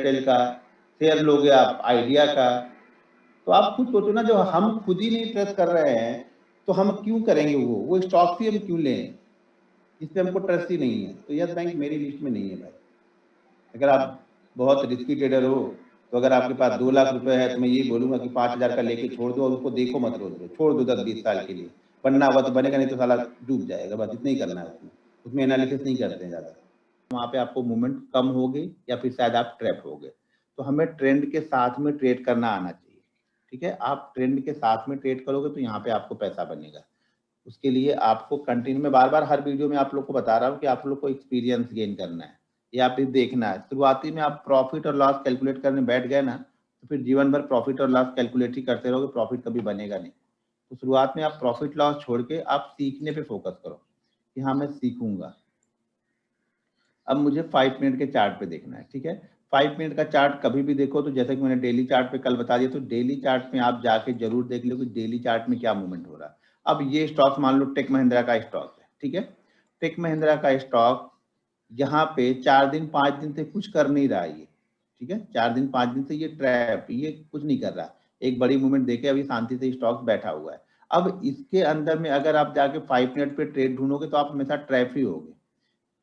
Airtel का, share लोगे आप आइडिया का। तो आप खुद सोचो ना, जो हम खुद ही नहीं ट्रस्ट कर रहे हैं तो हम क्यों करेंगे? वो स्टॉक ही हम क्यों लें जिसपे हमको ट्रस्ट ही नहीं है? तो यस बैंक मेरी लिस्ट में नहीं है भाई। अगर आप बहुत रिस्की ट्रेडर हो तो अगर आपके पास 2 लाख रुपए है तो मैं यही बोलूंगा कि 5,000 का लेके छोड़ दो और उसको देखो मत, रोज रोज छोड़ दो 10-20 साल के लिए। बनना होगा तो बनेगा, नहीं तो साला डूब जाएगा। बस इतना ही करना है उसमें। उसमें एनालिसिस नहीं करते हैं ज्यादा। वहाँ पे आपको मूवमेंट कम होगी या फिर शायद आप ट्रैप हो गए। तो हमें ट्रेंड के साथ में ट्रेड करना आना चाहिए। ठीक है, आप ट्रेंड के साथ में ट्रेड करोगे तो यहाँ पे आपको पैसा बनेगा। उसके लिए आपको कंटिन्यू में बार बार हर वीडियो में आप लोग को बता रहा हूँ कि आप लोग को एक्सपीरियंस गेन करना है या फिर देखना है। शुरुआती में आप प्रॉफिट और लॉस कैलकुलेट करने बैठ गए ना तो फिर जीवन भर प्रॉफिट और लॉस कैलकुलेट ही करते रहोगे, प्रॉफिट कभी बनेगा नहीं। तो शुरुआत में आप प्रॉफिट लॉस छोड़ के आप सीखने पे फोकस करो कि हाँ मैं सीखूंगा। अब मुझे 5 मिनट के चार्ट पे देखना है। ठीक है, 5 मिनट का चार्ट कभी भी देखो तो जैसे कि मैंने डेली चार्ट पे कल बता दिया, तो डेली चार्ट में आप जाके जरूर देख लो कि डेली चार्ट में क्या मूवमेंट हो रहा है। अब ये स्टॉक मान लो टेक महिंद्रा का स्टॉक है। ठीक है, टेक महिंद्रा का स्टॉक यहाँ पे 4 दिन 5 दिन से कुछ कर नहीं रहा है ये। ठीक है, 4 दिन 5 दिन से ये ट्रैप, ये कुछ नहीं कर रहा। एक बड़ी मूवमेंट देके अभी शांति से स्टॉक बैठा हुआ है। अब इसके अंदर में अगर आप जाके 5 मिनट पे ट्रेड ढूंढोगे तो आप हमेशा ट्रैप ही होगे,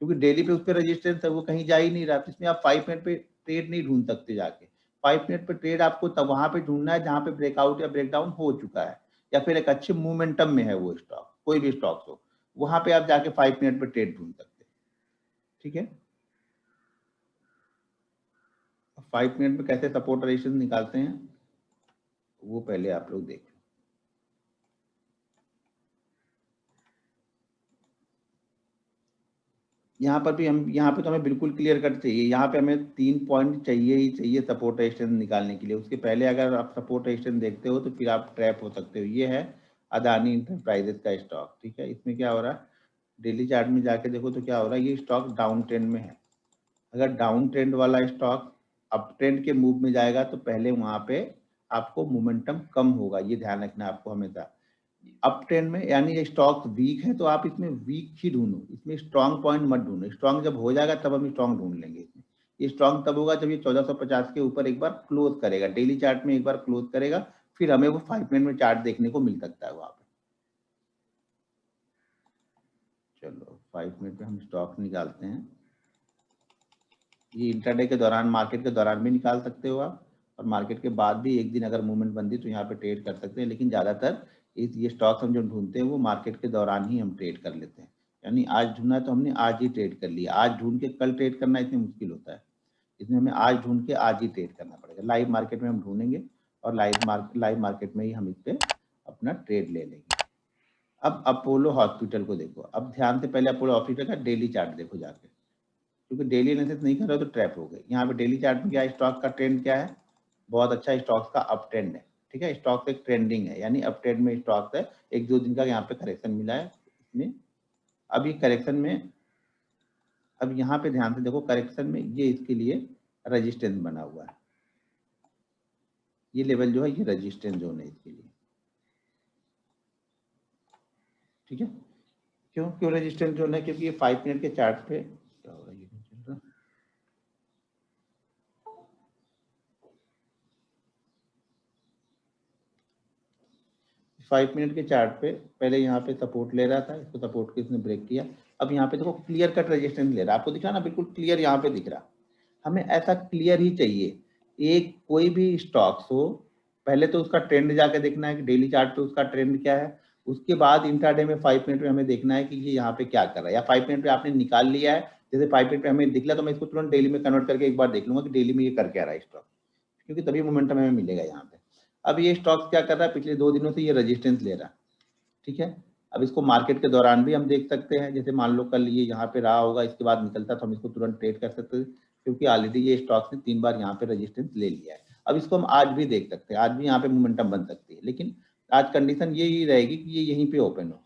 क्योंकि डेली पे उस पर रजिस्टेंस है, वो कहीं जा ही नहीं रहा। तो इसमें आप 5 मिनट पे ट्रेड नहीं ढूंढ सकते जाके। 5 मिनट पे ट्रेड आपको तब वहां पे ढूंढना है जहां पे ब्रेकआउट या ब्रेकडाउन हो चुका है या फिर एक अच्छे मोमेंटम में है वो स्टॉक, कोई भी स्टॉक हो, वहां पे आप जाके 5 मिनट पे ट्रेड ढूंढ सकते हैं। ठीक है, 5 मिनट में कैसे सपोर्ट रेजिस्टेंस निकालते हैं वो पहले आप लोग देखें। यहाँ पर भी हम, यहाँ पे तो हमें बिल्कुल क्लियर कट चाहिए। यहाँ पे हमें 3 पॉइंट चाहिए ही चाहिए सपोर्ट रेजिस्टेंस निकालने के लिए। उसके पहले अगर आप सपोर्ट रेजिस्टेंस देखते हो तो फिर आप ट्रैप हो सकते हो। ये है अदानी इंटरप्राइजेस का स्टॉक। ठीक है, इसमें क्या हो रहा है, डेली चार्ट में जाके देखो तो क्या हो रहा है, ये स्टॉक डाउन ट्रेंड में है। अगर डाउन ट्रेंड वाला स्टॉक अप ट्रेंड के मूव में जाएगा तो पहले वहां पे आपको मोमेंटम कम होगा, ये ध्यान रखना आपको हमेशा। अप ट्रेंड में यानी ये स्टॉक वीक है तो आप इसमें वीक ही ढूंढो, इसमें स्ट्रॉन्ग पॉइंट मत ढूंढो। स्ट्रॉन्ग जब हो जाएगा तब हम स्ट्रॉन्ग ढूंढ लेंगे इसमें। ये स्ट्रॉन्ग तब होगा जब ये 1450 के ऊपर एक बार क्लोज करेगा, डेली चार्ट में एक बार क्लोज करेगा, फिर हमें वो 5 मिनट में चार्ट देखने को मिल सकता है वहां पे। चलो 5 मिनट में हम स्टॉक निकालते हैं। ये इंट्राडे के दौरान, मार्केट के दौरान भी निकाल सकते हो आप, और मार्केट के बाद भी एक दिन अगर मूवमेंट बनती तो यहाँ पे ट्रेड कर सकते हैं। लेकिन ज़्यादातर ये स्टॉक्स हम जो ढूंढते हैं वो मार्केट के दौरान ही हम ट्रेड कर लेते हैं। यानी आज ढूंढना है तो हमने आज ही ट्रेड कर लिया। आज ढूंढ के कल ट्रेड करना इतनी मुश्किल होता है, इसमें हमें आज ढूंढ के आज ही ट्रेड करना पड़ेगा। लाइव मार्केट में हम ढूंढेंगे और लाइव मार्केट में ही हम इस पर अपना ट्रेड ले लेंगे। अब अपोलो हॉस्पिटल को देखो। अब ध्यान से पहले अपोलो हॉस्पिटल का डेली चार्ट देखो जाके, क्योंकि डेली एनालिसिस नहीं कर रहे हो तो ट्रैप हो गए। यहाँ पे डेली चार्ट में क्या है, स्टॉक का ट्रेंड क्या है, बहुत अच्छा स्टॉक का अप ट्रेंड है। ठीक है, स्टॉक एक ट्रेंडिंग है, यानी अप ट्रेंड में स्टॉक है। 1-2 दिन का यहाँ पे करेक्शन मिला है इसमें। अब ये करेक्शन में, अब यहाँ पे ध्यान से देखो, करेक्शन में ये इसके लिए रेजिस्टेंस बना हुआ है। ये लेवल जो है ये रेजिस्टेंस जोन है इसके लिए। ठीक है, क्यों क्यों रेजिस्टेंस जोन है, क्योंकि ये 5 मिनट के चार्ट पे क्या हो रहा है, ये नहीं चल रहा। 5 मिनट के चार्ट पे पहले यहाँ पे सपोर्ट ले रहा था, इसको सपोर्ट के इसने ब्रेक किया। अब यहाँ पे देखो क्लियर कट रेजिस्टेंस ले रहा है, आपको दिख रहा ना, बिल्कुल क्लियर यहाँ पे दिख रहा। हमें ऐसा क्लियर ही चाहिए। एक कोई भी स्टॉक्स हो, पहले तो उसका ट्रेंड जाके देखना है कि डेली चार्ट पे उसका ट्रेंड क्या है। उसके बाद इंट्राडे में 5 मिनट में हमें देखना है कि ये यहाँ पे क्या कर रहा है। या 5 मिनट पे आपने निकाल लिया है, जैसे 5 मिनट पे हमें दिख लिया तो मैं इसको तुरंत डेली में कन्वर्ट करके एक बार देख लूंगा कि डेली में ये कर क्या रहा है स्टॉक, क्योंकि तभी मोमेंटम हमें मिलेगा यहाँ पे। अब ये स्टॉक क्या कर रहा है, पिछले 2 दिनों से ये रेजिस्टेंस ले रहा है। ठीक है, अब इसको मार्केट के दौरान भी हम देख सकते हैं। जैसे मान लो कल ये यहाँ पे रहा होगा, इसके बाद निकलता तो हम इसको तुरंत ट्रेड कर सकते हैं, क्योंकि ऑलरेडी ये स्टॉक ने 3 बार यहाँ पे रेजिस्टेंस ले लिया है। अब इसको हम आज भी देख सकते हैं, आज भी यहाँ पे मोमेंटम बन सकती है, लेकिन आज कंडीशन ये ही रहेगी कि ये यहीं पे ओपन हो,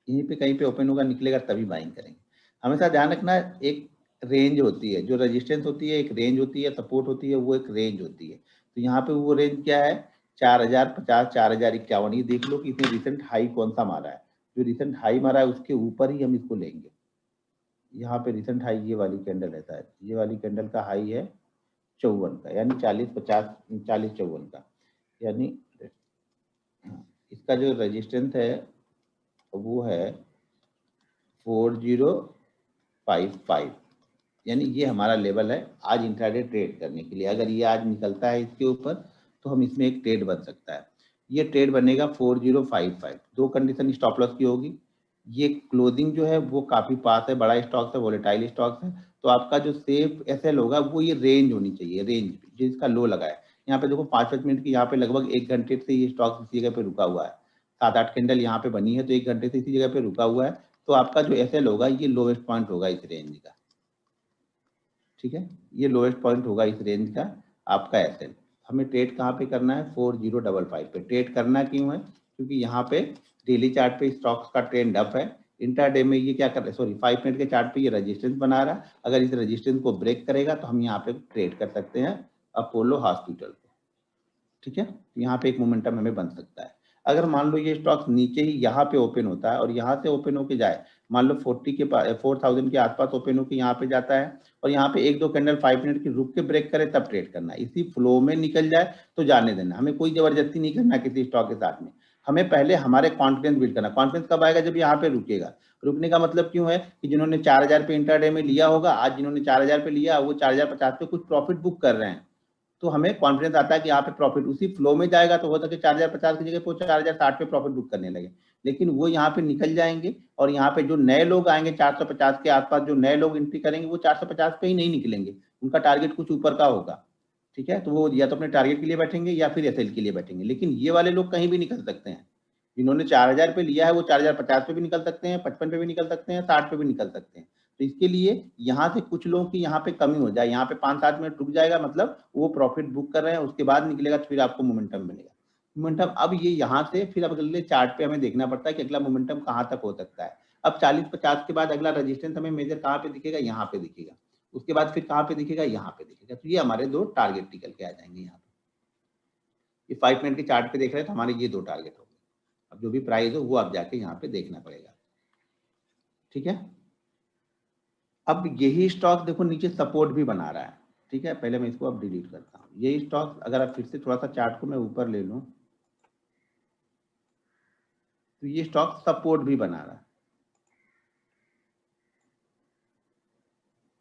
यहीं पे कहीं पे ओपन होगा, निकलेगा तभी बाइंग करेंगे। हमेशा ध्यान रखना, एक रेंज होती है, जो रेजिस्टेंस होती है एक रेंज होती है, सपोर्ट होती है वो एक रेंज होती है। तो यहाँ पे वो रेंज क्या है, 4050, 4051। ये देख लो कि इसने रिसेंट हाई कौन सा मारा है, जो रिसेंट हाई मारा है उसके ऊपर ही हम इसको लेंगे। यहाँ पे रिसेंट हाई ये वाली कैंडल है शायद, ये वाली कैंडल का हाई है 54 का, यानी 40-50-40-54 का, यानी इसका जो रेजिस्टेंस है वो है 4055, यानी ये हमारा लेवल है आज इंट्राडे ट्रेड करने के लिए। अगर ये आज निकलता है इसके ऊपर तो हम इसमें एक ट्रेड बन सकता है। ये ट्रेड बनेगा 4055, दो कंडीशन स्टॉप लॉस की होगी। ये क्लोजिंग जो है वो काफी पास है, बड़ा स्टॉक है, वोलेटाइल स्टॉक है, तो आपका जो सेफ एसएल होगा वो ये रेंज होनी चाहिए, रेंज जिसका लो लगा है। यहाँ पे देखो 5-5 मिनट की, यहाँ पे लगभग 1 घंटे से ये स्टॉक इसी जगह पे रुका हुआ है, 7-8 कैंडल यहाँ पे बनी है, तो 1 घंटे से इसी जगह पे रुका हुआ है। तो आपका जो एसएल होगा ये लोवेस्ट पॉइंट होगा इस रेंज का, ठीक है, ये लोएस्ट पॉइंट होगा इस रेंज का आपका एसएल। हमें ट्रेड कहाँ पे करना है, 4055 पे ट्रेड करना क्यों है, क्योंकि यहाँ पे डेली चार्ट पे स्टॉक्स का ट्रेंड अप है, इंट्राडे में ये क्या कर रहा है, सॉरी 5 मिनट के चार्ट पे ये रेजिस्टेंस बना रहा है। अगर इस रेजिस्टेंस को ब्रेक करेगा तो हम यहाँ पे ट्रेड कर सकते हैं अपोलो हॉस्पिटल को, ठीक है, यहाँ पे एक मोमेंटम हमें बन सकता है। अगर मान लो ये स्टॉक नीचे ही यहाँ पे ओपन होता है और यहाँ से ओपन होके जाए, मान लो 40 के पास 4000 के आसपास ओपन होके यहाँ पे जाता है और यहाँ पे 1-2 कैंडल 5 मिनट की रुक के ब्रेक करे तब ट्रेड करना, इसी फ्लो में निकल जाए तो जाने देना। हमें कोई जबरदस्ती नहीं करना किसी स्टॉक के साथ में, हमें पहले हमारे कॉन्फिडेंस बिल्ड करना। कॉन्फिडेंस कब आएगा, जब यहाँ पे रुकेगा। रुकने का मतलब क्यों है कि जिन्होंने 4000 पे इंट्राडे में लिया होगा, आज जिन्होंने 4000 पे लिया वो 4050 पे कुछ प्रॉफिट बुक कर रहे हैं, तो हमें कॉन्फिडेंस आता है कि यहाँ पे प्रॉफिट उसी फ्लो में जाएगा, तो हो सके 4050 की जगह वो 4060 पे प्रॉफिट बुक करने लगे। लेकिन वो यहाँ पे निकल जाएंगे और यहाँ पे जो नए लोग आएंगे 450 के आसपास, जो नए लोग एंट्री करेंगे वो 450 पे ही नहीं निकलेंगे, उनका टारगेट कुछ ऊपर का होगा, ठीक है, तो वो या तो अपने टारगेट के लिए बैठेंगे या फिर एसएल के लिए बैठेंगे। लेकिन ये वाले लोग कहीं भी निकल सकते हैं, जिन्होंने 4000 पे लिया है वो 4050 पे भी निकल सकते हैं, 55 पे भी निकल सकते हैं, 60 पे भी निकल सकते हैं। तो इसके लिए यहाँ से कुछ लोगों की यहाँ पे कमी हो जाए, यहाँ पे 5-7 मिनट रुक जाएगा, मतलब वो प्रॉफिट बुक कर रहे हैं, उसके बाद निकलेगा तो फिर आपको मोमेंटम मिलेगा। मोमेंटम अब ये यहाँ से फिर अब अगले चार्ट पे हमें देखना पड़ता है कि अगला मोमेंटम कहाँ तक हो सकता है। अब 40-50 के बाद अगला रेजिस्टेंस हमें मेजर कहाँ पे दिखेगा, यहाँ पे दिखेगा, उसके बाद फिर कहाँ पे दिखेगा, यहाँ पे दिखेगा। तो ये हमारे दो टारगेट निकल के आ जाएंगे यहाँ पे। ये 5 मिनट के चार्ट पे देख रहे हैं तो हमारे ये दो टारगेट हो गए। अब जो भी प्राइस हो वो आप जाके यहाँ पे देखना पड़ेगा, ठीक है। अब यही स्टॉक देखो नीचे सपोर्ट भी बना रहा है, ठीक है, पहले मैं इसको अब डिलीट करता हूँ। यही स्टॉक अगर आप फिर से थोड़ा सा चार्ट को मैं ऊपर ले लूँ तो ये स्टॉक सपोर्ट भी बना रहा है,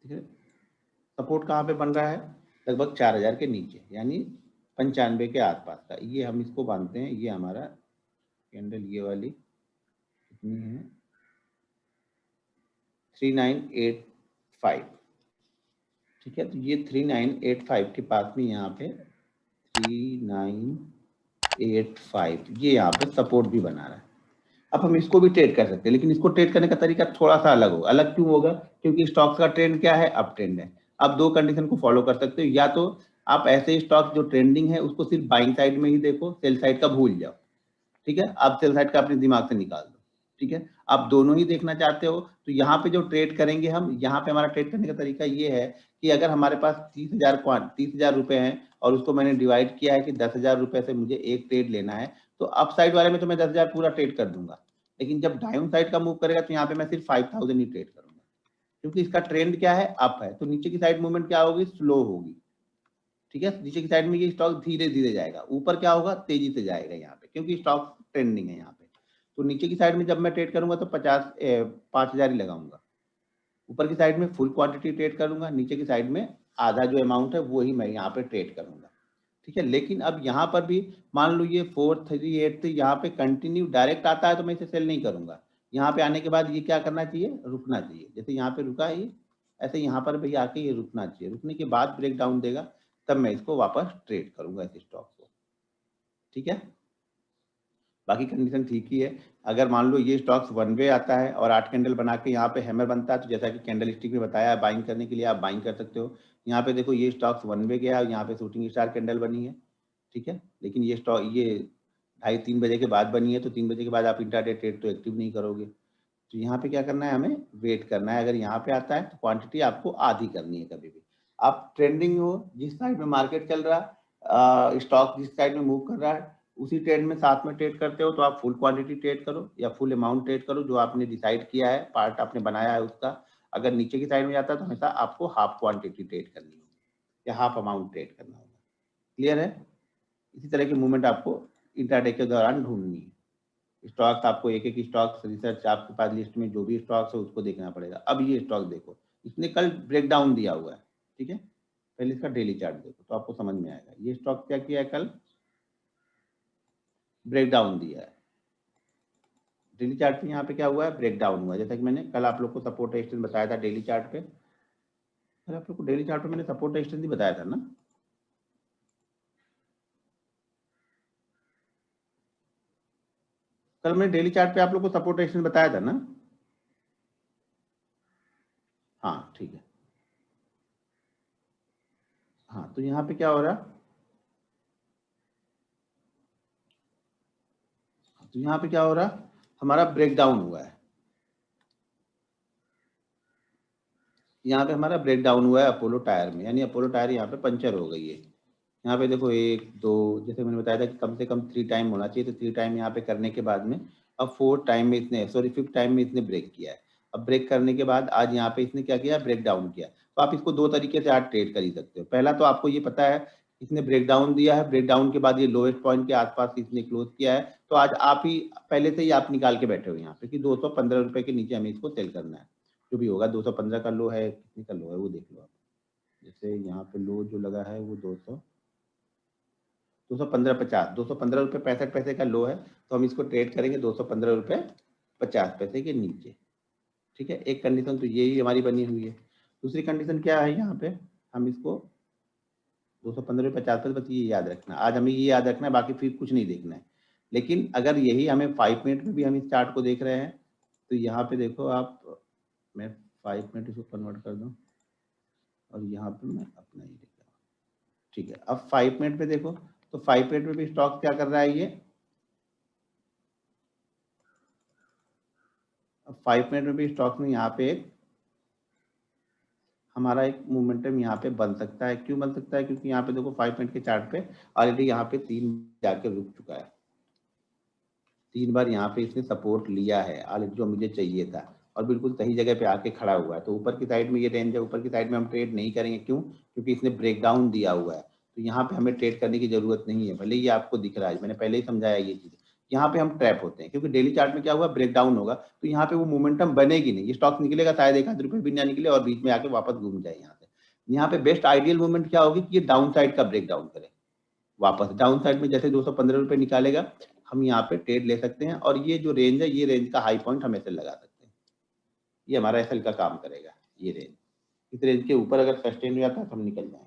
ठीक है। सपोर्ट कहाँ पे बन रहा है, लगभग 4000 के नीचे, यानी 95 के आसपास का। ये हम इसको बांधते हैं, ये हमारा कैंडल ये वाली कितनी है, 3985, ठीक है। तो ये 3985 के पास में यहाँ पे 3985 ये यहाँ पे सपोर्ट भी बना रहा है। अब हम इसको भी ट्रेड कर सकते हैं, लेकिन इसको ट्रेड करने का तरीका थोड़ा सा अलग होगा। अलग क्यों होगा, क्योंकि स्टॉक्स का ट्रेंड क्या है, अप ट्रेंड है। आप दो कंडीशन को फॉलो कर सकते हो, या तो आप ऐसे स्टॉक जो ट्रेंडिंग है उसको सिर्फ बाइंग साइड में ही देखो, सेल साइड का भूल जाओ, ठीक है, आप सेल साइड का अपने दिमाग से निकाल दो, ठीक है। आप दोनों ही देखना चाहते हो तो यहाँ पे जो ट्रेड करेंगे हम, यहाँ पे हमारा ट्रेड करने का तरीका ये है कि अगर हमारे पास 30,000 रुपए हैं और उसको मैंने डिवाइड किया है कि 10,000 रुपए से मुझे एक ट्रेड लेना है, तो अप साइड वाले में तो मैं 10,000 पूरा ट्रेड कर दूंगा, लेकिन जब डाउन साइड का मूव करेगा तो यहाँ पे मैं सिर्फ 5,000 ही ट्रेड करूंगा, क्योंकि इसका ट्रेंड क्या है, अप है। तो नीचे की साइड मूवमेंट क्या होगी, स्लो होगी, ठीक है। नीचे की साइड में ये स्टॉक धीरे धीरे जाएगा, ऊपर क्या होगा, तेजी से जाएगा यहाँ पे, क्योंकि स्टॉक ट्रेंडिंग है यहाँ पे। तो नीचे की साइड में जब मैं ट्रेड करूंगा तो 5,000 ही लगाऊंगा, ऊपर की साइड में फुल क्वांटिटी ट्रेड करूंगा, नीचे की साइड में आधा जो अमाउंट है वो ही मैं यहाँ पे ट्रेड करूंगा, ठीक है। लेकिन अब यहाँ पर भी मान लो ये 438 यहाँ पे कंटिन्यू डायरेक्ट आता है तो मैं इसे सेल नहीं करूंगा। यहाँ पे आने के बाद ये क्या करना चाहिए, रुकना चाहिए, जैसे यहाँ पे रुका है ये, ऐसे यहाँ पर भी आके ये रुकना चाहिए, रुकने के बाद ब्रेक डाउन देगा, तब मैं इसको वापस ट्रेड करूंगा इस स्टॉक को, ठीक है। बाकी कंडीशन ठीक ही है। अगर मान लो ये स्टॉक्स वन वे आता है और 8 कैंडल बना के यहाँ पे हैमर बनता है, तो जैसा कि कैंडल स्टिक में बताया है, बाइंग करने के लिए आप बाइंग कर सकते हो। यहाँ पे देखो ये स्टॉक्स वन वे गया और यहाँ पे शूटिंग स्टार कैंडल बनी है, ठीक है। लेकिन ये स्टॉक ये 2:30-3 बजे के बाद बनी है, तो 3 बजे के बाद आप इंट्राडे ट्रेड तो एक्टिव नहीं करोगे। तो यहाँ पे क्या करना है, हमें वेट करना है। अगर यहाँ पे आता है तो क्वांटिटी आपको आधी करनी है कभी भी। आप ट्रेंडिंग हो, जिस साइड में मार्केट चल रहा है, स्टॉक जिस साइड में मूव कर रहा है, उसी ट्रेड में साथ में ट्रेड करते हो, तो आप फुल क्वांटिटी ट्रेड करो या फुल अमाउंट ट्रेड करो, जो आपने डिसाइड किया है, पार्ट आपने बनाया है उसका। अगर नीचे की साइड में जाता है तो हमेशा आपको हाफ क्वांटिटी ट्रेड करनी होगी या हाफ अमाउंट ट्रेड करना होगा। क्लियर है? इसी तरह की मूवमेंट आपको इंट्राडे के दौरान ढूंढनी है। स्टॉक्स आपको एक एक स्टॉक्स रिसर्च आपके पास लिस्ट में जो भी स्टॉक्स है उसको देखना पड़ेगा। अब ये स्टॉक देखो, इसने कल ब्रेक डाउन दिया हुआ है, ठीक है। पहले इसका डेली चार्ट देखो तो आपको समझ में आएगा। ये स्टॉक क्या किया है, कल ब्रेक डाउन दिया है। डेली चार्ट पे यहाँ पे क्या हुआ है, ब्रेक डाउन हुआ है। जैसा कि मैंने कल आप लोग को सपोर्ट रेजिस्टेंस बताया था डेली चार्ट पे। कल आप लोग को डेली चार्ट पे मैंने सपोर्ट रेजिस्टेंस ही बताया था ना। कल मैंने डेली चार्ट पे आप लोग को सपोर्ट रेजिस्टेंस बताया था ना। हाँ ठीक है। हाँ तो यहाँ पे क्या हो रहा है, तो यहाँ पे क्या हो रहा है, हमारा ब्रेक डाउन हुआ है। यहाँ पे हमारा ब्रेक डाउन हुआ है अपोलो टायर में, यानी अपोलो टायर यहाँ पे पंचर हो गई है। यहाँ पे देखो 1 2, जैसे मैंने बताया था कि कम से कम 3 टाइम होना चाहिए, तो 3 टाइम यहाँ पे करने के बाद में अब 4 टाइम में इसने, सॉरी 5th टाइम में इसने ब्रेक किया है। अब ब्रेक करने के बाद आज यहाँ पे इसने क्या किया, ब्रेक डाउन किया। तो आप इसको 2 तरीके से आज ट्रेड कर ही सकते हो। पहला तो आपको ये पता है इसने ब्रेक डाउन दिया है, ब्रेक डाउन के बाद ये लोएस्ट पॉइंट के आसपास इसने क्लोज किया है, तो आज आप ही पहले से ही आप निकाल के बैठे हो यहाँ पे कि 215 रुपए के नीचे हमें इसको सेल करना है। जो भी होगा 215 का लो है, कितने का लो है वो देख लो आप। जैसे यहाँ पे लो जो लगा है वो 215.50, 215 रुपये 65 पैसे का लो है, तो हम इसको ट्रेड करेंगे 215 रुपये 50 पैसे के नीचे। ठीक है, एक कंडीशन तो यही हमारी बनी हुई है। दूसरी कंडीशन क्या है, यहाँ पे हम इसको 215 रुपये 50 पैसे, बस ये याद रखना, आज हमें ये याद रखना है, बाकी फिर कुछ नहीं देखना है। लेकिन अगर यही हमें 5 मिनट में भी हम इस चार्ट को देख रहे हैं, तो यहाँ पे देखो आप, मैं 5 मिनट इसको कन्वर्ट कर दूँ और यहाँ पे मैं अपना ही लिख रहा हूँ। ठीक है, अब 5 मिनट पे देखो, तो 5 मिनट में भी स्टॉक क्या कर रहा है ये, अब 5 मिनट में भी स्टॉक में यहाँ पे हमारा एक मोमेंटम यहाँ पे बन सकता है। क्यों बन सकता है, क्योंकि यहाँ पे देखो 5 मिनट के चार्ट पे ऑलरेडी यहाँ पे 3 जाके रुक चुका है। 3 बार यहाँ पे इसने सपोर्ट लिया है ऑलरेडी, जो मुझे चाहिए था, और बिल्कुल सही जगह पे आके खड़ा हुआ है। तो ऊपर की साइड में ये रेंज है, ऊपर की साइड में हम ट्रेड नहीं करेंगे। क्यों, क्योंकि इसने ब्रेक डाउन दिया हुआ है, तो यहाँ पे हमें ट्रेड करने की जरूरत नहीं है। भले ही आपको दिख रहा है, मैंने पहले ही समझाया ये चीज, यहाँ पे हम ट्रैप होते हैं, क्योंकि डेली चार्ट में क्या हुआ, ब्रेक डाउन होगा तो यहाँ पे वो मोमेंटम बनेगी नहीं, ये स्टॉक निकलेगा शायद 1 रुपये भी ना निकले और बीच में आके वापस घूम जाए। यहाँ पे बेस्ट आइडियल मूवमेंट क्या होगी कि ये डाउन साइड का ब्रेक डाउन करे, वापस डाउन साइड में जैसे 215 रुपये निकालेगा, हम यहाँ पे ट्रेड ले सकते हैं। और ये जो रेंज है, ये रेंज का हाई पॉइंट हम ऐसे लगा सकते हैं, ये हमारा एसएल का काम करेगा। ये रेंज, इस रेंज के ऊपर अगर सस्टेन हो जाता है तो हम निकल जाएंगे।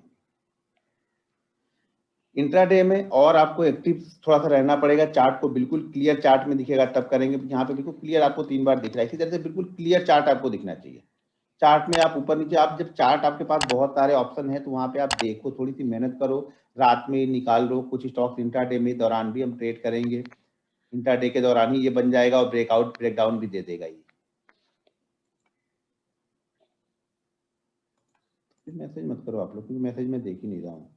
इंट्राडे में और आपको एक्टिव थोड़ा सा रहना पड़ेगा, चार्ट को बिल्कुल क्लियर चार्ट में दिखेगा तब करेंगे। यहाँ पे बिल्कुल क्लियर आपको 3 बार दिख रहा है, इसी तरह से बिल्कुल क्लियर चार्ट आपको दिखना चाहिए। चार्ट में आप ऊपर नीचे, आप जब चार्ट आपके पास बहुत सारे ऑप्शन है तो वहां पे आप देखो, थोड़ी सी मेहनत करो, रात में निकाल लो कुछ स्टॉक्स। इंट्राडे में दौरान भी हम ट्रेड करेंगे, इंट्राडे के दौरान ही ये बन जाएगा और ब्रेकआउट ब्रेकडाउन भी दे देगा ये। मैसेज मत करो आप लोग, क्योंकि मैसेज मैं देख ही नहीं रहा हूँ।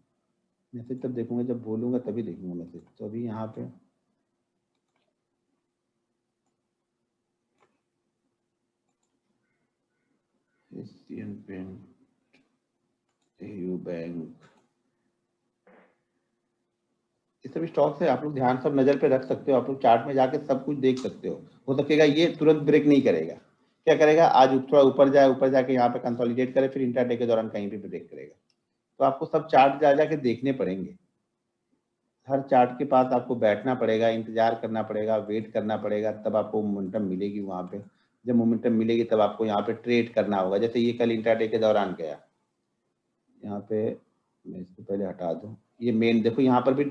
मैसेज तब देखूंगा जब बोलूंगा, तभी देखूंगा मैसेज। तो अभी यहाँ पे एशियन पेंट, एयू बैंक, ये सब स्टॉक्स है, आप लोग ध्यान सब नजर पे रख सकते हो। आप लोग चार्ट में जाके सब कुछ देख सकते हो सकेगा ये तुरंत ब्रेक नहीं करेगा। क्या करेगा, आज थोड़ा ऊपर जाए, ऊपर जाके यहाँ पे कंसोलिडेट करे, फिर इंट्राडे के दौरान कहीं भी ब्रेक करेगा। तो आपको सब चार्ट जा जाके देखने पड़ेंगे, हर चार्ट के पास आपको बैठना पड़ेगा, इंतजार करना पड़ेगा, वेट करना पड़ेगा, तब आपको मोमेंटम मिलेगी वहां पे। जब मोमेंटम मिलेगी तब आपको यहाँ पे ट्रेड करना होगा। जैसे ये कल इंट्राडे के दौरान गया, यहाँ पे मैं इसको पहले हटा दूं, ये मेन देखो यहाँ पर भी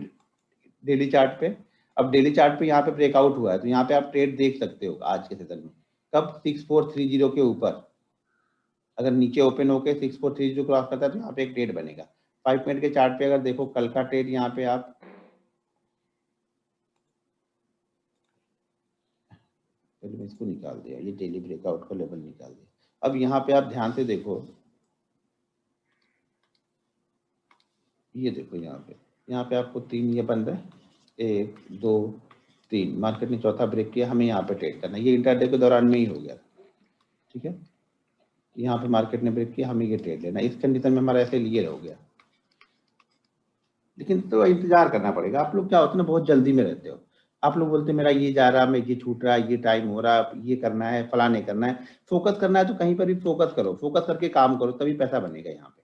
डेली चार्ट पे, अब डेली चार्ट पे यहाँ पे ब्रेकआउट हुआ है, तो यहाँ पे आप ट्रेड देख सकते हो आज के सेशन में। कब, 6430 के ऊपर अगर नीचे ओपन होके 6430 क्रॉस करता है तो यहाँ पे एक ट्रेड बनेगा। 5 मिनट के चार्ट पे अगर देखो कल का ट्रेड, यहाँ पे आप, पहले मैं इसको निकाल दिया, ये डेली ब्रेकआउट का लेवल निकाल दिया। अब यहाँ पे आप ध्यान से देखो, ये देखो यहाँ पे आपको 3 ये बन रहा है, 1 2 3, मार्केट ने चौथा ब्रेक किया, हमें यहाँ पे ट्रेड करना है। ये इंटरडे के दौरान में ही हो गया, ठीक है। यहाँ पे मार्केट ने ब्रेक किया, हमें ये ट्रेड लेना, इस कंडीशन में हमारा ऐसे लिए रह गया। लेकिन तो इंतजार करना पड़ेगा। आप लोग क्या होता है ना, बहुत जल्दी में रहते हो। आप लोग बोलते मेरा ये जा रहा, मैं ये छूट रहा, ये टाइम हो रहा, ये करना है, फलाने करना है। फोकस करना है तो कहीं पर भी फोकस करो, फोकस करके काम करो, तभी पैसा बनेगा यहाँ पे।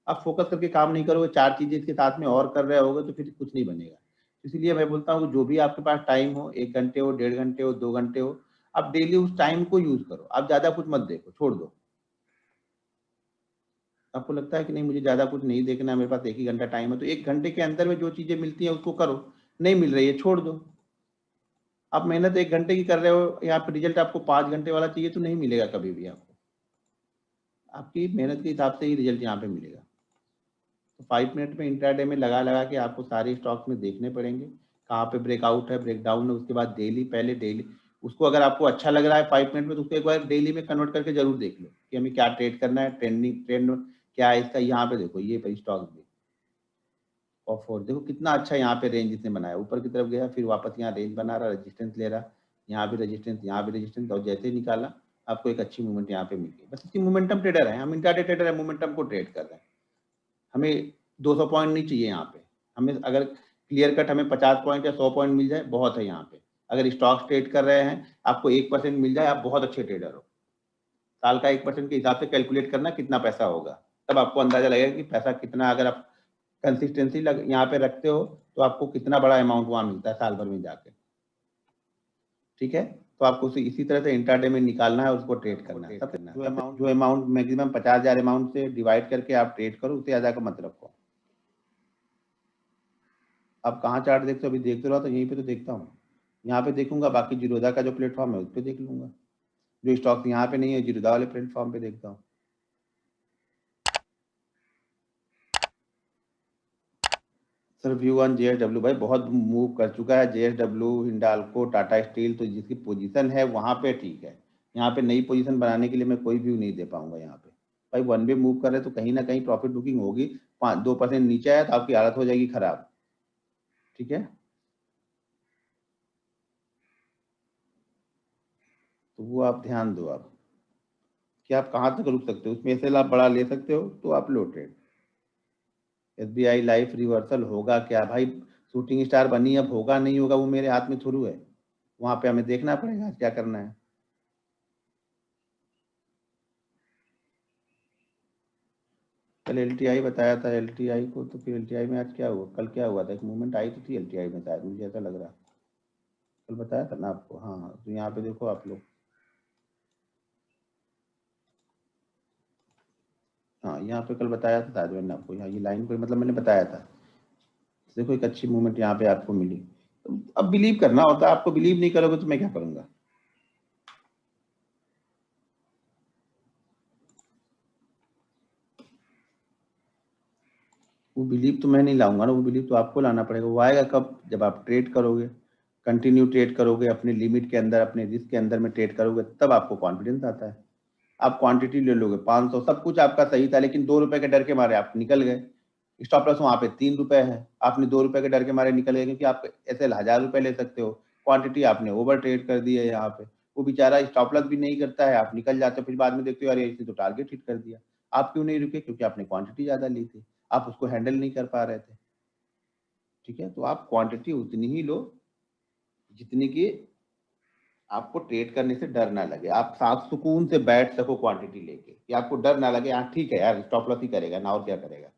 आप फोकस करके काम नहीं करोगे, 4 चीजें इसके साथ में और कर रहे होगे तो फिर कुछ नहीं बनेगा। इसीलिए मैं बोलता हूँ जो भी आपके पास टाइम हो, 1 घंटे हो, 1.5 घंटे हो, 2 घंटे हो, आप डेली उस टाइम को यूज करो। आप ज्यादा कुछ मत देखो, छोड़ दो। आपको लगता है कि नहीं मुझे ज़्यादा कुछ नहीं देखना है, मेरे पास 1 ही घंटा टाइम है, तो 1 घंटे के अंदर में जो चीज़ें मिलती हैं उसको करो, नहीं मिल रही है छोड़ दो। आप मेहनत 1 घंटे की कर रहे हो, यहाँ पे रिजल्ट आपको 5 घंटे वाला चाहिए तो नहीं मिलेगा कभी भी आपको। आपकी मेहनत के हिसाब से ही रिजल्ट यहाँ पे मिलेगा। तो 5 मिनट में इंट्राडे में लगा के आपको सारे स्टॉक्स में देखने पड़ेंगे, कहाँ पे ब्रेकआउट है, ब्रेकडाउन है, उसके बाद डेली, पहले डेली उसको अगर आपको अच्छा लग रहा है 5 मिनट में तो उसको एक बार डेली में कन्वर्ट करके जरूर देख लो कि हमें क्या ट्रेड करना है, ट्रेंडिंग ट्रेंड क्या है इसका। यहाँ पे देखो ये स्टॉक भी और फोर देखो कितना अच्छा यहाँ पे रेंज इसने बनाया, ऊपर की तरफ गया, फिर वापस यहाँ रेंज बना रहा, रेजिस्टेंस ले रहा, यहाँ भी रेजिस्टेंस, यहाँ भी रेजिस्टेंस, और जैसे ही निकाला आपको एक अच्छी मूवमेंट यहाँ पे मिल गई। बस इसकी मोमेंटम ट्रेडर है, हम इंट्राडे ट्रेडर है, मोमेंटम को ट्रेड कर रहे हैं। हमें 200 पॉइंट नहीं चाहिए यहाँ पे, हमें अगर क्लियर कट हमें 50 पॉइंट या 100 पॉइंट मिल जाए बहुत है यहाँ पे। अगर स्टॉक ट्रेड कर रहे हैं, आपको 1% मिल जाए, आप बहुत अच्छे ट्रेडर हो। साल का 1% के हिसाब से कैलकुलेट करना कितना पैसा होगा, तब आपको अंदाजा लगेगा कि पैसा कितना, अगर आप कंसिस्टेंसी यहाँ पे रखते हो तो आपको कितना बड़ा अमाउंट वहां मिलता है साल भर में जाके। ठीक है, तो आपको इसी तरह से इंट्राडे में निकालना है, उसको ट्रेड करना है। जो अमाउंट मैक्सिमम 50,000 अमाउंट से डिवाइड करके आप ट्रेड करो, उससे ज्यादा का मत रखो। आप कहाँ चार्ट देखते हो, अभी देखते रहो तो यहीं पे तो देखता हूँ, यहाँ पे देखूंगा, बाकी जीरोधा का जो प्लेटफॉर्म है उस पर देख लूंगा। जो स्टॉक यहाँ पे नहीं है, जीरोधा वाले प्लेटफॉर्म पे देखता हूँ। सर व्यू ऑन जेएसडब्ल्यू भाई बहुत मूव कर चुका है, जेएसडब्ल्यू, हिंडाल्को, टाटा स्टील, तो जिसकी पोजीशन है वहां पे ठीक है। यहाँ पे नई पोजीशन बनाने के लिए मैं कोई व्यू नहीं दे पाऊंगा यहाँ पे। भाई वन वे मूव कर रहे तो कहीं ना कहीं प्रॉफिट बुकिंग होगी। 2% नीचे आया तो आपकी हालत हो जाएगी खराब। ठीक है, तो वो आप ध्यान दो आप कि आप कहाँ तक रुक सकते हो, उसमें से आप बड़ा ले सकते हो तो आप लो ट्रेड। एसबीआई लाइफ रिवर्सल होगा क्या भाई, शूटिंग स्टार बनी, अब होगा नहीं होगा वो मेरे हाथ में थोड़ू है, वहां पे हमें देखना पड़ेगा क्या करना है। कल एलटीआई बताया था, एलटीआई को तो फिर एलटीआई में आज क्या हुआ, कल क्या हुआ था, एक मूवमेंट आई तो थी एलटीआई में शायद, मुझे ऐसा लग रहा। कल बताया था ना आपको, हाँ तो यहाँ पे देखो आप लोग, हाँ यहाँ पे कल बताया था शायद मैंने आपको, यहाँ ये लाइन को मतलब मैंने बताया था। देखो एक अच्छी मूवमेंट यहाँ पे आपको मिली, तो अब बिलीव करना होता है, आपको बिलीव नहीं करोगे तो मैं क्या करूंगा। वो बिलीव तो मैं नहीं लाऊंगा ना, वो बिलीव तो आपको लाना पड़ेगा। वो आएगा कब, जब आप ट्रेड करोगे, कंटिन्यू ट्रेड करोगे, अपने लिमिट के अंदर, अपने रिस्क के अंदर में ट्रेड करोगे, तब आपको कॉन्फिडेंस आता है। आप क्वांटिटी ले लोगे 500, सब कुछ आपका सही था, लेकिन 2 रुपए के डर के मारे आप निकल गए, स्टॉप लॉस वहां पे 3 रुपए है, आपने 2 रुपए के डर के मारे निकल गए, क्योंकि आप ऐसे 1,000 रुपए ले सकते हो, क्वांटिटी आपने ओवर ट्रेड कर दी है यहाँ पे। वो बेचारा स्टॉप लॉस भी नहीं करता है, आप निकल जाते हो, फिर बाद में देखते हो अरे इसने तो टारगेट हिट कर दिया। आप क्यों नहीं रुके, क्योंकि आपने क्वांटिटी ज्यादा ली थी, आप उसको हैंडल नहीं कर पा रहे थे। ठीक है, तो आप क्वांटिटी उतनी ही लो जितनी की आपको ट्रेड करने से डर ना लगे, आप साफ सुकून से बैठ सको क्वांटिटी लेके, कि आपको डर ना लगे, हाँ ठीक है यार स्टॉप लॉस ही करेगा ना और क्या करेगा।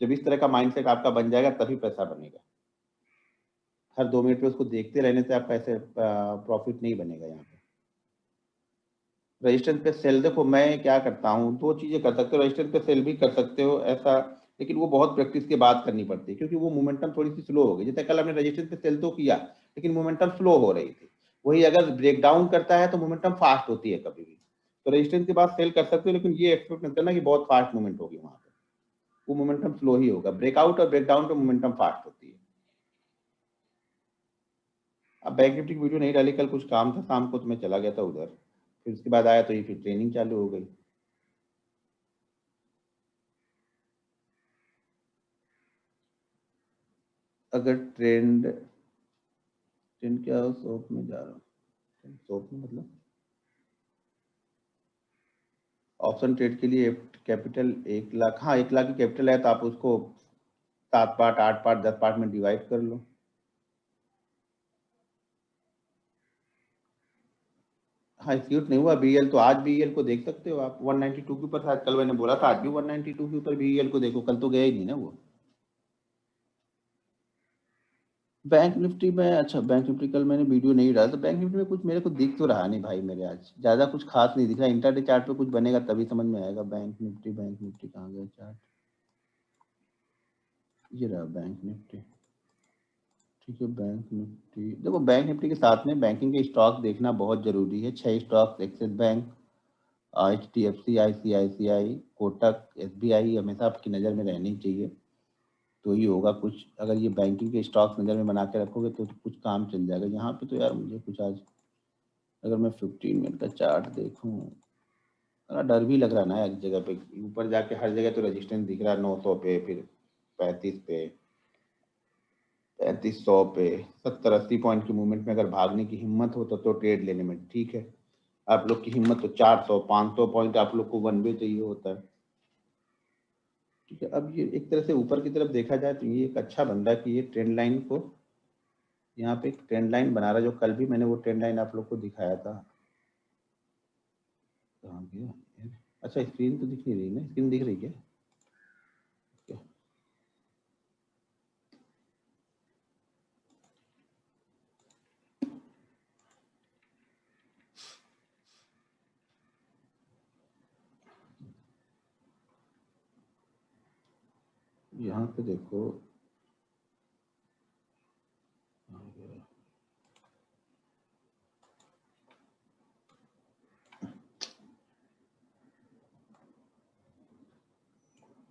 जब इस तरह का माइंडसेट आपका बन जाएगा तभी पैसा बनेगा। हर 2 मिनट पे उसको देखते रहने से आपका ऐसे प्रॉफिट नहीं बनेगा यहाँ पे। रजिस्टेंस पे सेल, देखो मैं क्या करता हूँ, 2 चीजें कर सकते हो, रजिस्टेंस पे सेल भी कर सकते हो ऐसा, लेकिन वो बहुत प्रैक्टिस के बाद करनी पड़ती है, क्योंकि वो मोमेंटम थोड़ी सी स्लो हो गई। जैसे कल हमने रजिस्टेंस पे सेल तो किया, लेकिन मोमेंटम स्लो हो रही थी। वही अगर ब्रेक डाउन करता है तो मोमेंटम फास्ट होती है कभी भी। तो रजिस्टेंस के बाद सेल कर सकते हो, लेकिन ये एक्सपेक्ट मत करना कि बहुत फास्ट मूवमेंट होगी वहां पे, वो मोमेंटम स्लो ही होगा। ब्रेकआउट और ब्रेकडाउन पे मोमेंटम फास्ट होती है। अब बैंक निफ्टी की वीडियो नहीं डाली, कल कुछ काम था शाम को तो मैं चला गया था उधर, फिर उसके बाद आया तो ये फिर ट्रेनिंग चालू हो गई। अगर ट्रेंड, ट्रेंड क्या हो, शॉप में जा रहा हूँ, शॉप में मतलब ऑप्शन ट्रेड के लिए कैपिटल 1 लाख, हाँ 1 लाख की कैपिटल है तो आप उसको 7 पार्ट 8 पार्ट 10 पार्ट में डिवाइड कर लो। हाँ एक्सिक्यूट नहीं हुआ बीएल, तो आज बीएल को देख सकते हो आप 192 के ऊपर था, कल मैंने बोला था आज भी 192 के ऊपर बीएल को देखो, कल तो गया ही नहीं ना वो। बैंक निफ्टी में, अच्छा बैंक निफ्टी कल मैंने वीडियो नहीं डाला, तो बैंक निफ्टी में कुछ मेरे को दिख तो रहा नहीं भाई, मेरे आज ज्यादा कुछ खास नहीं दिख रहा। इंटरडे चार्ट पे कुछ बनेगा तभी समझ में आएगा। बैंक निफ्टी कहाँ गया चार्ट, ये रहा बैंक निफ्टी। ठीक है बैंक निफ्टी, देखो बैंक निफ्टी के साथ में बैंकिंग के स्टॉक देखना बहुत जरूरी है। 6 stock, axis bank, HDFC, ICICI, Kotak, SBI हमेशा आपकी नज़र में रहनी चाहिए, तो ही होगा कुछ। अगर ये बैंकिंग के स्टॉक नज़र में बना के रखोगे तो कुछ काम चल जाएगा। यहाँ पे तो यार मुझे कुछ आज, अगर मैं 15 मिनट का चार्ट देखूँ, थोड़ा डर भी लग रहा ना एक जगह पे, ऊपर जाके हर जगह तो रजिस्टेंस दिख रहा है 900 पे, फिर 35 पे, 3500 पे, 70-80 पॉइंट की मूवमेंट में अगर भागने की हिम्मत हो तो ट्रेड लेने में ठीक है। आप लोग की हिम्मत तो 400-500 पॉइंट आप लोग को वन वे चाहिए होता है। ठीक है, अब ये एक तरह से ऊपर की तरफ देखा जाए तो ये एक अच्छा बंदा कि ये ट्रेंड लाइन को, यहाँ पे एक ट्रेंड लाइन बना रहा, जो कल भी मैंने वो ट्रेंड लाइन आप लोग को दिखाया था। कहाँ गया, अच्छा स्क्रीन तो दिख नहीं रही ना, स्क्रीन दिख रही क्या? यहाँ पे देखो,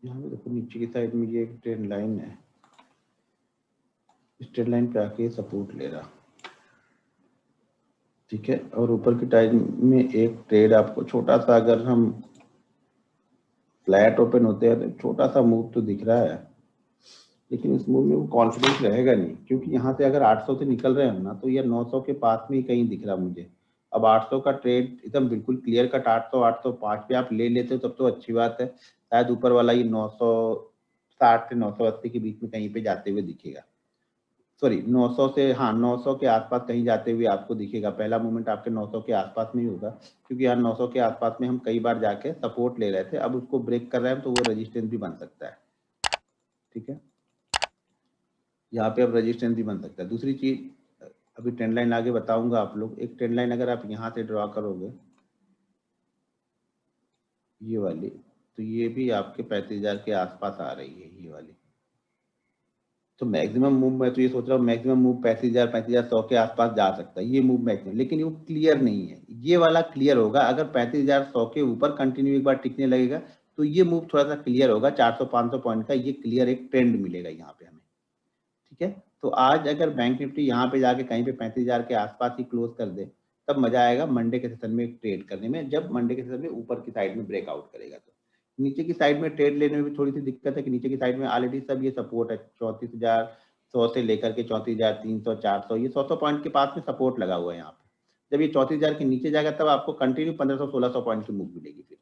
यहाँ पे देखो नीचे की साइड में ये एक ट्रेंड लाइन है, इस ट्रेंड लाइन पे आके सपोर्ट ले रहा। ठीक है, और ऊपर की टाइम में एक ट्रेड आपको छोटा सा, अगर हम फ्लैट ओपन होते हैं तो छोटा सा मूव तो दिख रहा है, लेकिन इस मूव में वो कॉन्फिडेंस रहेगा नहीं, क्योंकि यहाँ से अगर 800 से निकल रहे हो ना तो ये 900 के पास में ही कहीं दिख रहा मुझे। अब 800 का ट्रेड एकदम बिल्कुल क्लियर कट 800 805 पे आप ले लेते हो तब तो अच्छी बात है, शायद ऊपर वाला ये 960 से 980 के बीच में कहीं पे जाते हुए दिखेगा। सॉरी 900 से, हाँ 900 के आसपास कहीं जाते हुए आपको दिखेगा। पहला मूवमेंट आपके 900 के आसपास में ही होगा, क्योंकि यहाँ 900 के आसपास में हम कई बार जाके सपोर्ट ले रहे थे, अब उसको ब्रेक कर रहे हैं तो वो रेजिस्टेंस भी बन सकता है। ठीक है, यहाँ पे अब रेजिस्टेंस भी बन सकता है। दूसरी चीज, अभी ट्रेंड लाइन आगे बताऊंगा आप लोग, एक ट्रेंड लाइन अगर आप यहाँ से ड्रॉ करोगे ये वाली, तो ये भी आपके 35,000 के आसपास आ रही है ये वाली। तो मैक्सिमम मूव मैं तो ये सोच रहा हूँ, मैक्सिमम मूव 35,000 के आसपास जा सकता है ये मूव मैक्सिमम, लेकिन वो क्लियर नहीं है। ये वाला क्लियर होगा अगर 35,100 के ऊपर कंटिन्यू एक बार टिकने लगेगा, तो ये मूव थोड़ा सा क्लियर होगा, 400-500 पॉइंट का ये क्लियर एक ट्रेंड मिलेगा यहाँ पे हमें। ठीक है, तो आज अगर बैंक निफ्टी यहाँ पे जाके कहीं पे 35,000 के आसपास ही क्लोज कर दे, तब मजा आएगा मंडे के सेशन में ट्रेड करने में, जब मंडे के सेशन में ऊपर की साइड में ब्रेकआउट करेगा। तो नीचे की साइड में ट्रेड लेने में भी थोड़ी सी दिक्कत है कि नीचे की साइड में ऑलरेडी सब ये सपोर्ट है, 34,100 से लेकर के 34,300 400, ये 100 पॉइंट के पास में सपोर्ट लगा हुआ है यहाँ पे। जब ये 34,000 के नीचे जाएगा तब आपको कंटिन्यू 1500-1600 पॉइंट की मूव मिलेगी फिर,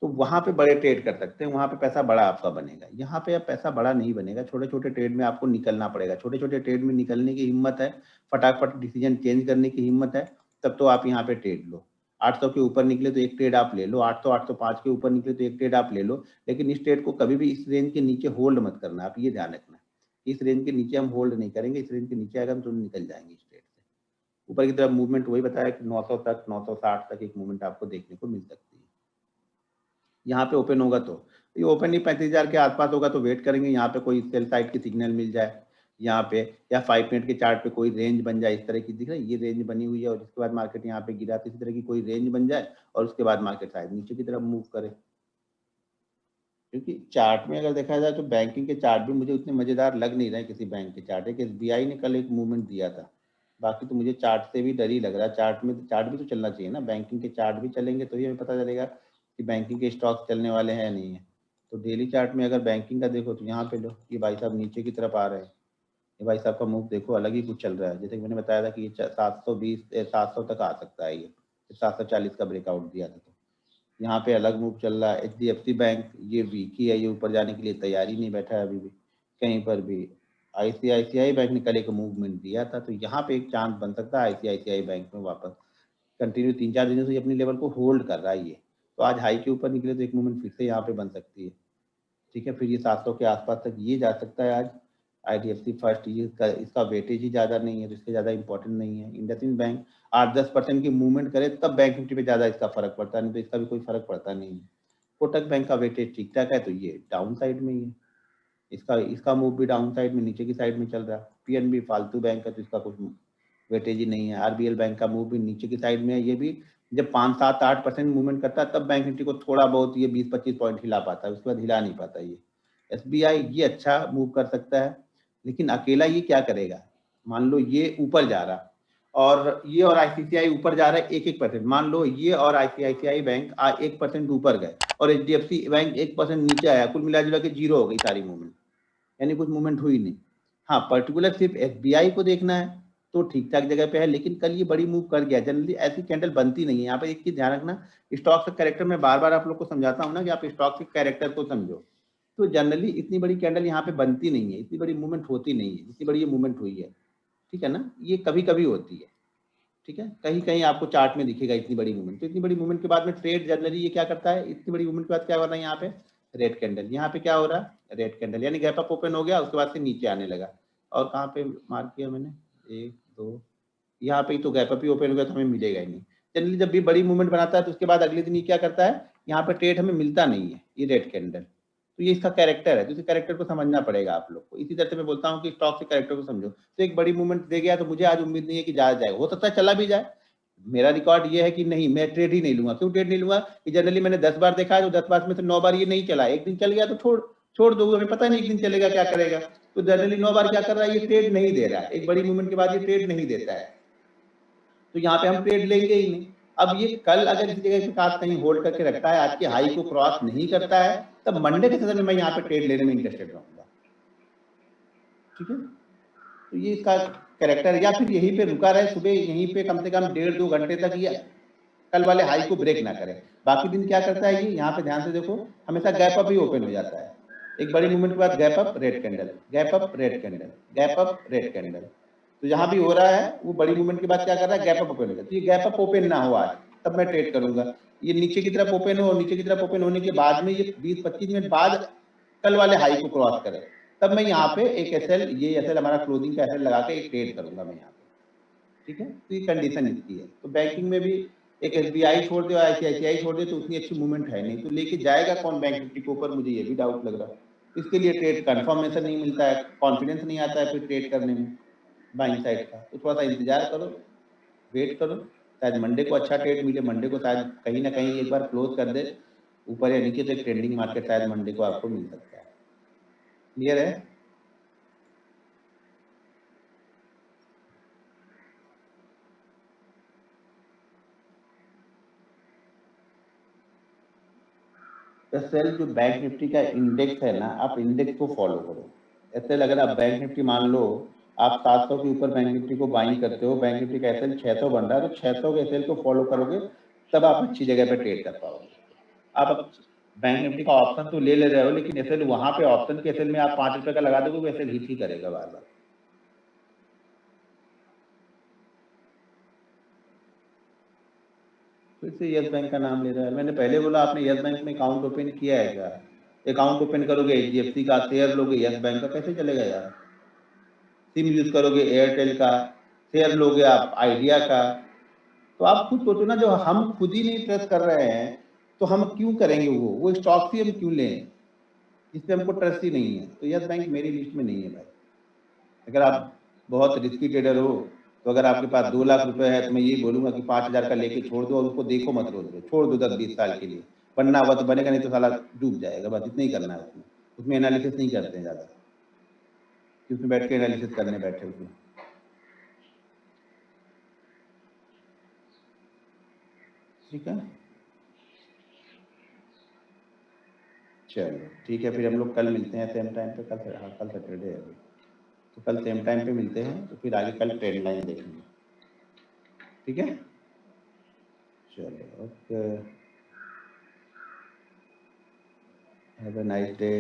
तो वहां पे बड़े ट्रेड कर सकते हैं, वहां पे पैसा बड़ा आपका बनेगा। यहाँ पे अब पैसा बड़ा नहीं बनेगा, छोटे छोटे ट्रेड में आपको निकलना पड़ेगा। छोटे छोटे ट्रेड में निकलने की हिम्मत है, फटाफट डिसीजन चेंज करने की हिम्मत है, तब तो आप यहाँ पे ट्रेड लो। 800 के ऊपर निकले तो एक ट्रेड आप ले लो, 800 805 के ऊपर निकले तो एक ट्रेड आप ले लो, लेकिन इस ट्रेड को कभी भी इस रेंज के नीचे होल्ड मत करना, आप ये ध्यान रखना। इस रेंज के नीचे हम होल्ड नहीं करेंगे, इस रेंज के नीचे अगर हम तो निकल जाएंगे इस ट्रेड से। ऊपर की तरफ मूवमेंट वही बताया कि 900 तक 960 तक एक मूवमेंट आपको देखने को मिल सकती है। यहाँ पे ओपन होगा तो ये ओपन ही 35,000 के आसपास होगा, तो वेट करेंगे यहाँ पे कोई सेल साइड की सिग्नल मिल जाए यहाँ पे, या 5 मिनट के चार्ट पे कोई रेंज बन जाए। इस तरह की दिख रही है ये रेंज बनी हुई है, और जिसके बाद मार्केट यहाँ पे गिरा तो इसी तरह की कोई रेंज बन जाए, और उसके बाद मार्केट शायद नीचे की तरफ मूव करे। क्योंकि चार्ट में अगर देखा जाए तो बैंकिंग के चार्ट भी मुझे उतने मजेदार लग नहीं रहे किसी बैंक के चार्ट। एक SBI ने कल एक मूवमेंट दिया था, बाकी तो मुझे चार्ट से भी डर ही लग रहा है। चार्ट में चार्ट भी तो चलना चाहिए ना, बैंकिंग के चार्ट भी चलेंगे तो ही हमें पता चलेगा कि बैंकिंग के स्टॉक्स चलने वाले हैं नहीं है। तो डेली चार्ट में अगर बैंकिंग का देखो तो यहाँ पे लो, ये भाई साहब नीचे की तरफ आ रहे हैं, ये भाई साहब का मूव देखो अलग ही कुछ चल रहा है। जैसे कि मैंने बताया था कि ये 720 700 तक आ सकता है, ये 740 का ब्रेकआउट दिया था। यहाँ पे अलग मूव चल रहा है। एचडीएफसी बैंक ये वीक ही है, ये ऊपर जाने के लिए तैयारी नहीं बैठा है अभी भी कहीं पर भी। आईसीआईसीआई बैंक ने कल एक मूवमेंट दिया था, तो यहाँ पे एक चांस बन सकता है आईसीआईसीआई बैंक में वापस कंटिन्यू 3-4 दिनों से ये अपनी लेवल को होल्ड कर रहा है ये। तो आज हाई के ऊपर निकले तो एक मूवमेंट फिर से यहाँ पे बन सकती है। ठीक है, फिर ये 700 के आसपास तक ये जा सकता है आज। आईडीएफसी फर्स्ट ये इसका वेटेज ही ज़्यादा नहीं है, तो इसके ज़्यादा इंपॉर्टेंट नहीं है। इंडसइंड बैंक 8-10% की मूवमेंट करे तब बैंक निफ्टी पे ज़्यादा इसका फर्क पड़ता है, नहीं तो इसका भी कोई फर्क पड़ता नहीं है। कोटक बैंक का वेटेज ठीक ठाक है, तो ये डाउन साइड में ही है। इसका इसका मूव भी डाउन साइड में नीचे की साइड में चल रहा है। पीएनबी फालतू बैंक है, तो इसका कुछ वेटेज ही नहीं है। आरबीएल बैंक का मूव भी नीचे की साइड में है, ये भी जब 5-7-8% मूवमेंट करता है तब बैंक निफ्टी को थोड़ा बहुत ये 20-25 पॉइंट हिला पाता है, उसके बाद हिला नहीं पाता ये। एसबीआई ये अच्छा मूव कर सकता है, लेकिन अकेला ये क्या करेगा। मान लो ये ऊपर जा रहा और ये और आईसीआईसीआई ऊपर जा रहा है 1-1%, मान लो ये और आईसीआईसीआई बैंक 1% ऊपर गए और एचडीएफसी बैंक 1% नीचे आया, कुल मिला जुला के जीरो हो गई सारी मूवमेंट, यानी कुछ मूवमेंट हुई नहीं। हाँ, पर्टिकुलर सिर्फ एसबीआई को देखना है तो ठीक ठाक जगह पे है, लेकिन कल ये बड़ी मूव कर गया। जनरली ऐसी कैंडल बनती नहीं है। यहाँ पे एक चीज ध्यान रखना, स्टॉक का कैरेक्टर मैं बार बार आप लोग को समझाता हूँ ना कि आप स्टॉक के कैरेक्टर को समझो। तो जनरली इतनी बड़ी कैंडल यहाँ पे बनती नहीं है, इतनी बड़ी मूवमेंट होती नहीं है जितनी बड़ी ये मूवमेंट हुई है। ठीक है ना, ये कभी कभी होती है। ठीक है, कहीं कहीं आपको चार्ट में दिखेगा इतनी बड़ी मूवमेंट। तो इतनी बड़ी मूवमेंट के बाद में ट्रेड जनरली ये क्या करता है, इतनी बड़ी मूवमेंट के बाद क्या हो रहा है यहाँ पे रेड कैंडल, यहाँ पे क्या हो रहा है रेड कैंडल, यानी गैप अप ओपन हो गया, उसके बाद से नीचे आने लगा। और कहाँ पे मार्क किया मैंने, 1-2, यहाँ पे ही तो गैप अप ही ओपन हो गया, तो हमें मिलेगा ही नहीं। जनरली जब भी बड़ी मूवमेंट बनाता है तो उसके बाद अगले दिन ये क्या करता है, यहाँ पे ट्रेड हमें मिलता नहीं है ये रेड कैंडल। तो ये इसका कैरेक्टर है, तो इस कैरेक्टर को समझना पड़ेगा आप लोग को। इसी तरह से मैं बोलता हूँ कि स्टॉक के कैरेक्टर को समझो। तो एक बड़ी मूवमेंट दे गया तो मुझे आज उम्मीद नहीं है कि ज्यादा जाएगा, हो सकता है चला भी जाए। मेरा रिकॉर्ड ये है कि नहीं, मैं ट्रेड ही नहीं लूंगा। क्यों ट्रेड नहीं लूंगा कि जनरली मैंने 10 बार देखा है, तो 10 बार में से 9 बार ये नहीं चला, एक दिन चल गया तो छोड़ छोड़ दो, हमें पता नहीं एक दिन चलेगा क्या करेगा। तो जनरली 9 बार क्या कर रहा है, ये ट्रेड नहीं दे रहा है, एक बड़ी मूवमेंट के बाद ये ट्रेड नहीं देता है, तो यहाँ पे हम ट्रेड लेंगे ही नहीं। अब ये कल अगर इस जगह के साथ कहीं होल्ड करके रखता है, आज के हाई को क्रॉस नहीं करता है, तब मंडे के सेशन में मैं यहाँ पे ट्रेड लेने में इंटरेस्टेड रहूंगा। ठीक है, तो ये इसका कैरेक्टर, या फिर यहीं पे रुका रहे सुबह यहीं पे कम से कम 1.5-2 घंटे तक ये कल वाले हाई को ब्रेक ना करे। बाकी दिन क्या करता है ये, यहाँ पे ध्यान से देखो, हमेशा गैप अप ही ओपन हो जाता है। एक बड़ी मूवमेंट के बाद gap up red candle, gap up red candle, gap up red candle. तो यहाँ भी हो रहा है, वो बड़ी मूवमेंट के बाद क्या कर रहा है, गैप अप ओपन हो जाता है। तो ये गैप अप ओपन ना हो आज, तब मैं ट्रेड करूंगा। ये नीचे की तरफ ओपन हो, नीचे की तरफ ओपन होने के बाद में ये 20-25 मिनट बाद कल वाले हाई को क्रॉस करे, तब मैं यहाँ पे एक एसएल, ये एसएल हमारा क्लोजिंग का एसएल लगा के एक ट्रेड करूंगा मैं यहाँ पे। ठीक है, तो ये कंडीशन इसकी है। तो बैंकिंग में भी एक एसबीआई छोड़ दे और आईसीआईसीआई छोड़ दे तो उतनी अच्छी मूवमेंट है नहीं, तो लेके जाएगा कौन बैंक निफ्टी के ऊपर, मुझे ये भी डाउट लग रहा है। इसके लिए ट्रेड कंफर्मेशन नहीं मिलता है, कॉन्फिडेंस नहीं आता है फिर ट्रेड करने में बाइंग साइड का। तो थोड़ा सा इंतजार करो, वेट करो, शायद मंडे को अच्छा ट्रेड मिले, मंडे को शायद कहीं ना कहीं एक बार क्लोज कर दे ऊपर या नीचे, तो एक ट्रेंडिंग मार्केट शायद मंडे को आपको मिल सकता है। क्लियर है। एसएल जो बैंक निफ्टी का इंडेक्स है ना, आप इंडेक्स को फॉलो करो। एसएल अगर आप बैंक निफ्टी मान लो आप 700 के ऊपर बैंक निफ्टी को बाइंग करते हो, बैंक निफ्टी का एसएल 600 बन रहा है, तो 600 के एसएल को फॉलो करोगे तब आप अच्छी जगह पे ट्रेड कर पाओगे। आप बैंक निफ्टी का ऑप्शन तो ले रहे हो, लेकिन एसएल वहां पे ऑप्शन के एसएल में आप 5 रुपए का लगा दोगे, वो एसएल हिट ही करेगा बार बार। फिर से यस बैंक का नाम ले रहा है। मैंने पहले बोला आपने यस बैंक में अकाउंट ओपन किया है क्या। अकाउंट ओपन करोगे एचडीएफसी का, शेयर लोगे यस बैंक का, कैसे चलेगा यार। सिम यूज करोगे एयरटेल का, शेयर लोगे आप आइडिया का। तो आप खुद सोचो ना, जो हम खुद ही नहीं ट्रस्ट कर रहे हैं तो हम क्यों करेंगे, वो स्टॉक ही हम क्यों लें जिससे हमको ट्रस्ट ही नहीं है। तो यस बैंक मेरी लिस्ट में नहीं है भाई। अगर आप बहुत रिस्की ट्रेडर हो, तो अगर आपके पास 2 लाख रुपए है, तो मैं यही बोलूंगा कि 5,000 का लेके छोड़ दो और उसको देखो मत, रोज रोज छोड़ दो 10-20 साल के लिए। बनना हुआ तो बनेगा, नहीं तो साला डूब जाएगा, बस इतना ही करना है उसमें। उसमें एनालिसिस नहीं करते हैं ज्यादा, कि उसमें बैठ के एनालिसिस करने बैठे उसमें। ठीक है, चलो ठीक है, फिर हम लोग कल मिलते हैं सेम टाइम पे। कल, हाँ कल सैटरडे है अभी, तो कल सेम टाइम पे मिलते हैं, तो फिर आगे कल ट्रेंड लाइन देखेंगे। ठीक है, चलो okay. Have a nice day.